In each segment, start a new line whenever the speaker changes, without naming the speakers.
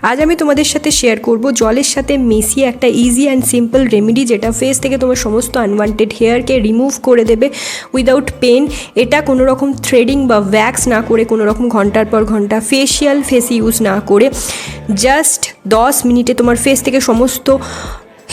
আজ আমি তোমাদের সাথে শেয়ার করব জলের সাথে মিশিয়ে একটা ইজি অ্যান্ড সিম্পল রেমেডি যেটা ফেস থেকে তোমার সমস্ত আনওয়ান্টেড হেয়ারকে রিমুভ করে দেবে উইদাউট পেন। এটা কোনো রকম থ্রেডিং বা ওয়্যাক্স না করে, কোনো রকম ঘন্টার পর ঘন্টা ফেস ইউজ না করে জাস্ট 10 মিনিটে তোমার ফেস থেকে সমস্ত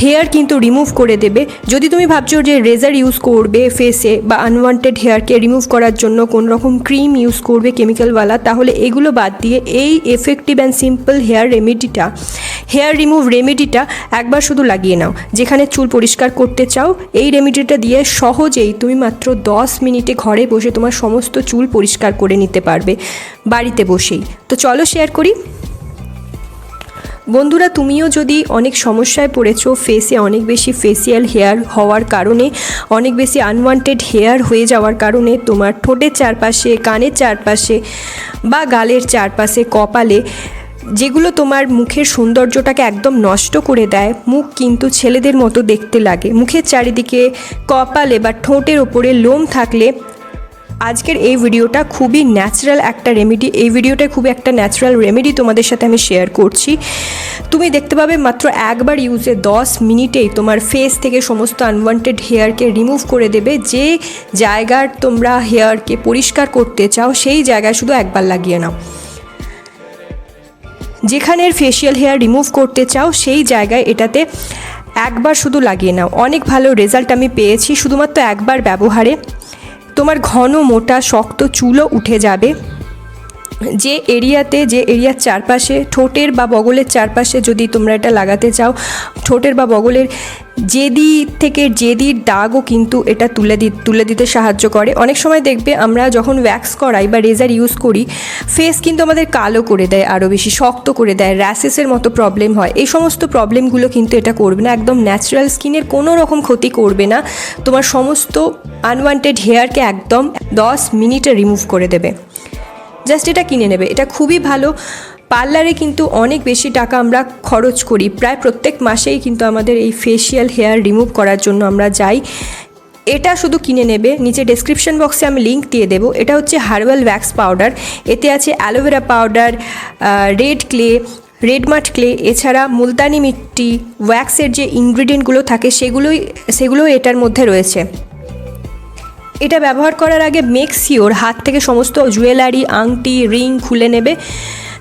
হেয়ার কিন্তু রিমুভ করে দেবে। যদি তুমি ভাবছো যে রেজার ইউজ করবে ফেসে বা আনওয়ান্টেড হেয়ারকে রিমুভ করার জন্য কোনো রকম ক্রিম ইউজ করবে কেমিক্যালওয়ালা, তাহলে এগুলো বাদ দিয়ে এই effective and simple hair remove রেমেডিটা একবার শুধু লাগিয়ে নাও। যেখানে চুল পরিষ্কার করতে চাও, এই রেমেডিটা দিয়ে সহজেই তুমি মাত্র 10 মিনিটে ঘরে বসে তোমার সমস্ত চুল পরিষ্কার করে নিতে পারবে বাড়িতে বসেই। তো চলো শেয়ার করি। বন্ধুরা, তুমিও যদি অনেক সমস্যায় পড়েছো, ফেসে অনেক বেশি ফেসিয়াল হেয়ার হওয়ার কারণে, অনেক বেশি আনওয়ান্টেড হেয়ার হয়ে যাওয়ার কারণে তোমার ঠোঁটের চারপাশে, কানের চারপাশে বা গালের চারপাশে, কপালে, যেগুলো তোমার মুখের সৌন্দর্যটাকে একদম নষ্ট করে দেয়, মুখ কিন্তু ছেলেদের মতো দেখতে লাগে, মুখের চারিদিকে, কপালে বা ঠোঁটের ওপরে লোম থাকলে, আজকের এই ভিডিওটা খুবই ন্যাচারাল একটা রেমেডি। এই ভিডিওটা খুবই একটা ন্যাচারাল রেমেডি তোমাদের সাথে আমি শেয়ার করছি। তুমি দেখতে পাবে মাত্র একবার ইউজে 10 মিনিটেই তোমার ফেস থেকে সমস্ত আনওয়ান্টেড হেয়ারকে রিমুভ করে দেবে। যে জায়গার তোমরা হেয়ারকে পরিষ্কার করতে চাও সেই জায়গায় শুধু একবার লাগিয়ে নাও। যেখানের ফেসিয়াল হেয়ার রিমুভ করতে চাও সেই জায়গায় এটাতে একবার শুধু লাগিয়ে নাও। অনেক ভালো রেজাল্ট আমি পেয়েছি শুধুমাত্র একবার ব্যবহারে। তোমার ঘন মোটা শক্ত চুলও উঠে যাবে। যে এরিয়ার চারপাশে, ঠোঁটের বা বগলের চারপাশে যদি তোমরা এটা লাগাতে চাও, ঠোঁটের বা বগলের জেদির দাগও কিন্তু এটা তুলে দিতে সাহায্য করে। অনেক সময় দেখবে আমরা যখন ওয়্যাক্স করাই বা রেজার ইউজ করি, ফেস কিন্তু আমাদের কালো করে দেয়, আরও বেশি শক্ত করে দেয়, র্যাশেসের মতো প্রবলেম হয়। এই সমস্ত প্রবলেমগুলো কিন্তু এটা করবে না। একদম ন্যাচারাল, স্কিনের কোনো রকম ক্ষতি করবে না। তোমার সমস্ত আনওয়ান্টেড হেয়ারকে একদম 10 মিনিটে রিমুভ করে দেবে। জাস্ট এটা কিনে নেবে। এটা খুবই ভালো। পার্লারে কিন্তু অনেক বেশি টাকা আমরা খরচ করি, প্রায় প্রত্যেক মাসেই কিন্তু আমাদের এই ফেসিয়াল হেয়ার রিমুভ করার জন্য আমরা যাই। এটা শুধু কিনে নেবে। নিচে ডেসক্রিপশন বক্সে আমি লিঙ্ক দিয়ে দেবো। এটা হচ্ছে হার্বাল ওয়্যাক্স পাউডার। এতে আছে অ্যালোভেরা পাউডার, রেড মাট ক্লে, এছাড়া মুলতানি মিট্টি, ওয়্যাক্সের যে ইনগ্রিডিয়েন্টগুলো থাকে সেগুলো এটার মধ্যে রয়েছে। এটা ব্যবহার করার আগে মেক শিওর হাত থেকে সমস্ত জুয়েলারি, আংটি, রিং খুলে নেবে।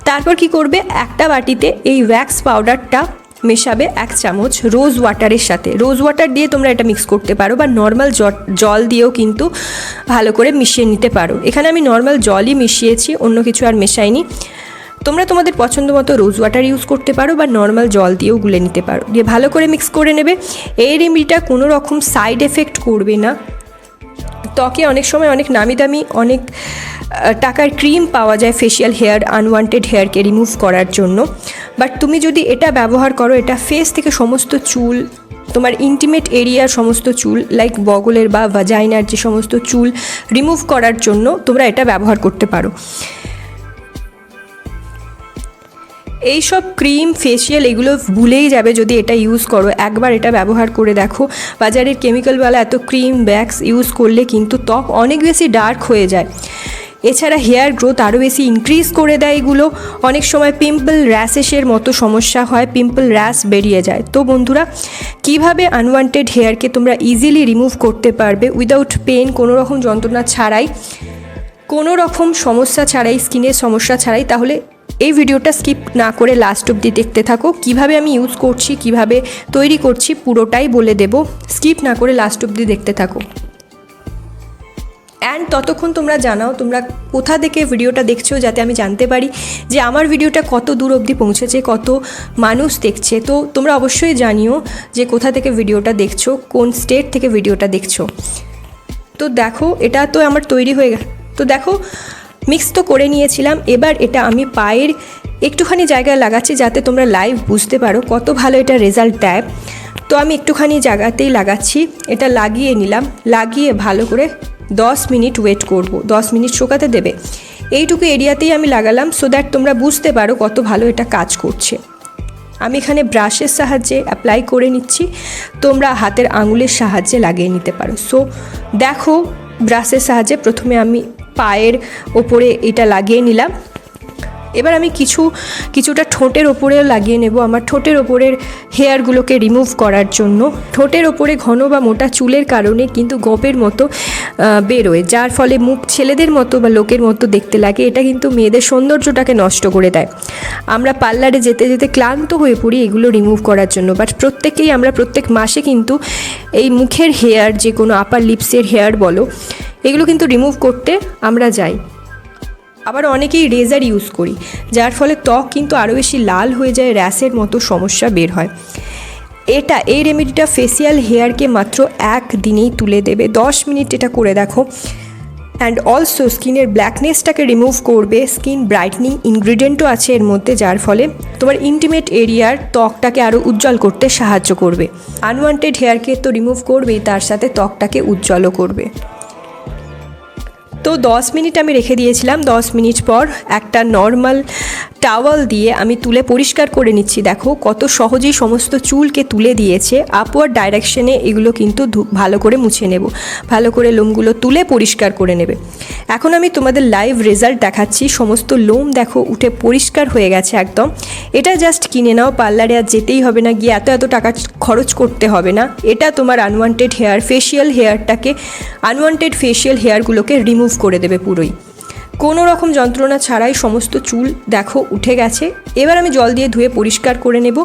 তারপর কি করবে, একটা বাটিতে এই ওয়্যাক্স পাউডারটা মেশাবে 1 চামচ রোজ ওয়াটারের সাথে। রোজ ওয়াটার দিয়ে তোমরা এটা মিক্স করতে পারো বা নর্মাল জল দিয়েও কিন্তু ভালো করে মিশিয়ে নিতে পারো। এখানে আমি নর্মাল জলই মিশিয়েছি, অন্য কিছু আর মেশাইনি। তোমরা তোমাদের পছন্দ মতো রোজ ওয়াটার ইউজ করতে পারো বা নর্মাল জল দিয়েও গুলে নিতে পারো। দিয়ে ভালো করে মিক্স করে নেবে। এই রেমেডিটা কোনো রকম সাইড এফেক্ট করবে না। ত্বকে অনেক সময় অনেক নামি দামি অনেক টাকার ক্রিম পাওয়া যায় ফেসিয়াল হেয়ার, আনওয়ান্টেড হেয়ারকে রিমুভ করার জন্য। বাট তুমি যদি এটা ব্যবহার করো, এটা ফেস থেকে সমস্ত চুল, তোমার ইন্টিমেট এরিয়ার সমস্ত চুল, লাইক বগলের বা ভাজাইনার যে সমস্ত চুল রিমুভ করার জন্য তোমরা এটা ব্যবহার করতে পারো। এইসব ক্রিম, ফেসিয়াল এগুলো ভুলেই যাবে যদি এটা ইউজ করো। একবার এটা ব্যবহার করে দেখো। বাজারের কেমিক্যালওয়ালা এত ক্রিম, ওয়্যাক্স ইউজ করলে কিন্তু ত্বক অনেক বেশি ডার্ক হয়ে যায়। এছাড়া হেয়ার গ্রোথ আরও বেশি ইনক্রিজ করে দেয় এগুলো। অনেক সময় পিম্পল র্যাশেসের মতো সমস্যা হয়, পিম্পল র্যাশ বেরিয়ে যায়। তো বন্ধুরা, কিভাবে আনওয়ান্টেড হেয়ারকে তোমরা ইজিলি রিমুভ করতে পারবে উইদাউট পেন, কোনো রকম যন্ত্রণা ছাড়াই, কোনো রকম সমস্যা ছাড়াই, স্কিনের সমস্যা ছাড়াই, তাহলে এই ভিডিওটা স্কিপ না করে লাস্ট অবধি দেখতে থাকো। কিভাবে আমি ইউজ করছি, কিভাবে তৈরি করছি, পুরোটাই বলে দেব। স্কিপ না করে লাস্ট অবধি দেখতে থাকো। অ্যান্ড ততক্ষণ তোমরা জানাও তোমরা কোথা থেকে ভিডিওটা দেখছো, যাতে আমি জানতে পারি যে আমার ভিডিওটা কত দূর অবধি পৌঁছেছে, কত মানুষ দেখছে। তো তোমরা অবশ্যই জানিও যে কোথা থেকে ভিডিওটা দেখছো, কোন স্টেট থেকে ভিডিওটা দেখছো। তো দেখো, এটা তো আমার তৈরি হয়ে গেল। তো দেখো, মিক্স তো করে নিয়েছিলাম। এবার এটা আমি পায়ের একটুখানি জায়গায় লাগাচ্ছি যাতে তোমরা লাইভ বুঝতে পারো কত ভালো এটা রেজাল্ট দেয়। তো আমি একটুখানি জায়গাতেই লাগাচ্ছি। এটা লাগিয়ে নিলাম। লাগিয়ে ভালো করে 10 মিনিট ওয়েট করব। 10 মিনিট শুকাতে দেবে। এইটুকু এরিয়াতেই আমি লাগালাম, সো দ্যাট তোমরা বুঝতে পারো কত ভালো এটা কাজ করছে। আমি এখানে ব্রাশের সাহায্যে অ্যাপ্লাই করে নিচ্ছি। তোমরা হাতের আঙুলের সাহায্যে লাগিয়ে নিতে পারো। সো দেখো, ব্রাশের সাহায্যে প্রথমে আমি পায়ের ওপরে এটা লাগিয়ে নিলাম। এবার আমি কিছুটা ঠোঁটের ওপরেও লাগিয়ে নেব আমার ঠোঁটের ওপরের হেয়ারগুলোকে রিমুভ করার জন্য। ঠোঁটের ওপরে ঘন বা মোটা চুলের কারণে কিন্তু গোপের মতো বেরোয়, যার ফলে মুখ ছেলেদের মতো বা লোকের মতো দেখতে লাগে। এটা কিন্তু মেয়েদের সৌন্দর্যটাকে নষ্ট করে দেয়। আমরা পার্লারে যেতে যেতে ক্লান্ত হয়ে পড়ি এগুলো রিমুভ করার জন্য, বাট আমরা প্রত্যেক মাসে কিন্তু এই মুখের হেয়ার, যে কোনো আপার লিপসের হেয়ার বলো, এগুলো কিন্তু রিমুভ করতে আমরা যাই। আবার অনেকেই রেজার ইউজ করি, যার ফলে ত্বক কিন্তু আরও বেশি লাল হয়ে যায়, র্যাশের মতো সমস্যা বের হয়। এই রেমেডিটা ফেসিয়াল হেয়ারকে মাত্র 1 দিনেই তুলে দেবে। 10 মিনিট এটা করে দেখো। অ্যান্ড অলসো স্কিনের ব্ল্যাকনেসটাকে রিমুভ করবে। স্কিন ব্রাইটনিং ইনগ্রিডিয়েন্টও আছে এর মধ্যে, যার ফলে তোমার ইন্টিমেট এরিয়ার ত্বকটাকে আরও উজ্জ্বল করতে সাহায্য করবে। আনওয়ান্টেড হেয়ারকে তো রিমুভ করবেই, তার সাথে ত্বকটাকে উজ্জ্বলও করবে। তো 10 মিনিট আমি রেখে দিয়েছিলাম। 10 মিনিট পর একটা নর্মাল টাওয়াল দিয়ে আমি তুলে পরিষ্কার করে নিচ্ছি। দেখো কত সহজেই সমস্ত চুলকে তুলে দিয়েছে। আপওয়ার্ড ডাইরেকশনে এগুলো কিন্তু ভালো করে মুছে নেব, ভালো করে লোমগুলো তুলে পরিষ্কার করে নেবে। এখন আমি তোমাদের লাইভ রেজাল্ট দেখাচ্ছি। সমস্ত লোম দেখো উঠে পরিষ্কার হয়ে গেছে একদম। এটা জাস্ট কিনে নাও, পার্লারে আর যেতেই হবে না, গিয়ে এত টাকা খরচ করতে হবে না। এটা তোমার আনওয়ান্টেড ফেশিয়াল হেয়ারগুলোকে রিমুভ করে দেবে পুরোই। কোনো রকম যন্ত্রণা ছাড়াই সমস্ত চুল দেখো উঠে গেছে। এবার আমি জল দিয়ে ধুয়ে পরিষ্কার করে নেব।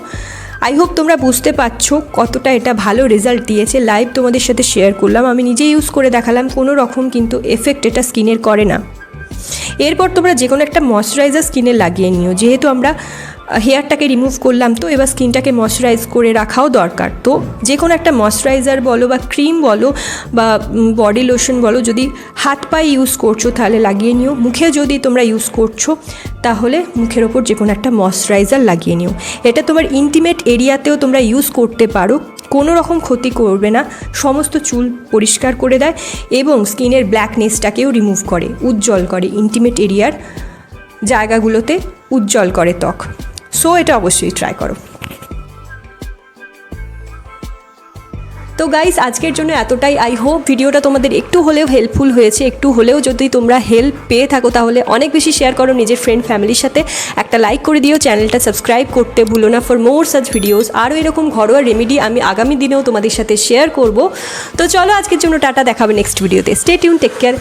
আই হোপ তোমরা বুঝতে পারছো কতটা এটা ভালো রেজাল্ট দিয়েছে। লাইভ তোমাদের সাথে শেয়ার করলাম, আমি নিজে ইউজ করে দেখালাম। কোনো রকম কিন্তু এফেক্ট এটা স্কিনের করে না। এরপর তোমরা যে কোনো একটা ময়শ্চারাইজার স্কিনে লাগিয়ে নিও। যেহেতু আমরা হেয়ারটাকে রিমুভ করলাম, তো এবার স্কিনটাকে ময়শ্চারাইজ করে রাখাও দরকার। তো যে কোনো একটা ময়শ্চারাইজার বলো বা ক্রিম বলো বা বডি লোশন বলো, যদি হাত পায়ে ইউজ করছো তাহলে লাগিয়ে নিও। মুখে যদি তোমরা ইউজ করছো তাহলে মুখের ওপর যে কোনো একটা ময়শ্চারাইজার লাগিয়ে নিও। এটা তোমার ইন্টিমেট এরিয়াতেও তোমরা ইউজ করতে পারো, কোনো রকম ক্ষতি করবে না। সমস্ত চুল পরিষ্কার করে দেয় এবং স্কিনের ব্ল্যাকনেসটাকেও রিমুভ করে, উজ্জ্বল করে, ইন্টিমেট এরিয়ার জায়গাগুলোতে উজ্জ্বল করে ত্বক। সো এটা অবশ্যই ট্রাই করো। তো গাইস, আজকের জন্য এতটাই। আই হোপ ভিডিওটা তোমাদের একটু হলেও হেল্পফুল হয়েছে। একটু হলেও যদি তোমরা হেল্প পেয়ে থাকো তাহলে অনেক বেশি শেয়ার করো নিজের ফ্রেন্ড ফ্যামিলির সাথে। একটা লাইক করে দিও, চ্যানেলটা সাবস্ক্রাইব করতে ভুলো না ফর মোর সাচ ভিডিওস। আরও এরকম ঘরোয়া রেমেডি আমি আগামী দিনেও তোমাদের সাথে শেয়ার করব। তো চলো আজকের জন্য টাটা, দেখাবে নেক্সট ভিডিওতে। Stay tune, take care.